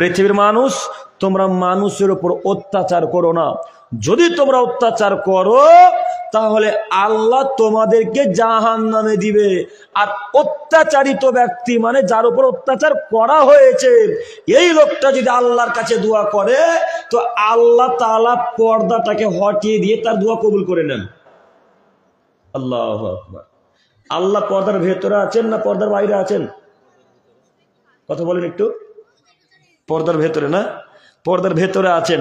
পৃথিবীর মানুষ, তোমরা মানুষের উপর অত্যাচার করো না। যদি তোমরা অত্যাচার করো তাহলে আল্লাহ তোমাদেরকে জাহান্নামে দিবে। আর অত্যাচারিত ব্যক্তি মানে যার উপর অত্যাচার করা হয়েছে, এই লোকটা যদি আল্লাহর কাছে দোয়া করে তো আল্লাহ তাআলা পর্দাটাকে হটিয়ে দিয়ে তার দোয়া কবুল করে নেন। আল্লাহু আকবার। আল্লাহ পর্দার ভেতরে আছেন না পর্দার বাইরে আছেন? কথা বলেন একটু। পর্দার ভেতরে না? পর্দার ভেতরে আছেন।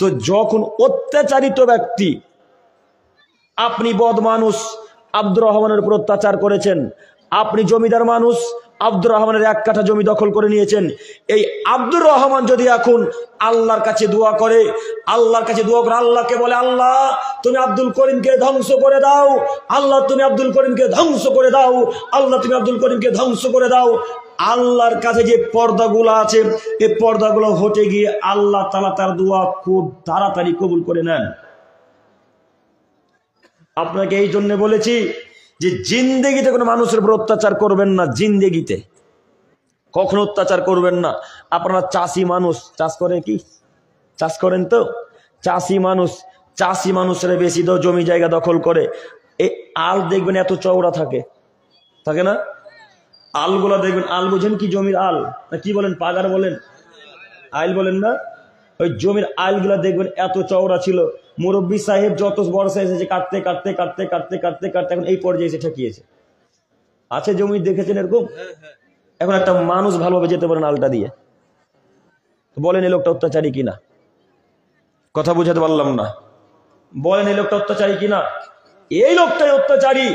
তো যখন অত্যাচারিত ব্যক্তি, আপনি বদ মানুষ, আব্দুর রহমানের উপর অত্যাচার করেছেন, আপনি জমিদার মানুষ, আব্দুর রহমানের 1 কাঠা জমি দখল করে নিয়েছেন, এই আব্দুর রহমান যদি এখন আল্লাহর কাছে দোয়া করে, আল্লাহর কাছে দোয়া করে আল্লাহকে বলে, আল্লাহ তুমি আব্দুল করিমকে ধ্বংস করে দাও, আল্লাহ তুমি আব্দুল করিমকে ধ্বংস করে দাও, আল্লাহ তুমি আব্দুল করিমকে ধ্বংস করে দাও, আল্লাহর কাছে যে পর্দাগুলো আছে এই পর্দাগুলো হটে গিয়ে আল্লাহ তাআলা তার দোয়া খুব তাড়াতাড়ি কবুল করে নেন। আপনাকে এই জন্য বলেছি যে জিন্দেগিতে কোনো মানুষের উপর অত্যাচার করবেন না, জিন্দেগিতে কখনো অত্যাচার করবেন না। আপনারা চাষি মানুষ, চাষ করে কি? চাষ করেন তো? চাষি মানুষেরা বেশি তো জমি জায়গা দখল করে। এই আল দেখবেন এত চওড়া থাকে, থাকে না? আলগুলা দেখবেন, আল বুঝেন কি? জমির আল না কি বলেন? পাগার বলেন, আইল বলেন না? ওই জমির আইলগুলা দেখবেন এত চওড়া ছিল। মুরব্বী সাহেব যত বড় সাইজ আছে কাটতে কাটতে কাটতে কাটতে কাটতে কাটতে এখন এই পর্যায়ে এসে ঠেকিয়েছে। আছে জমি দেখেছেন এরকম? এখন একটা মানুষ ভালোভাবে যেতে পারেন আলটা দিয়ে। বলেন এই লোকটা অত্যাচারী কিনা? কথা বুঝাতে পারলাম না। বলেন এই লোকটা অত্যাচারী কিনা? এই লোকটাই অত্যাচারী।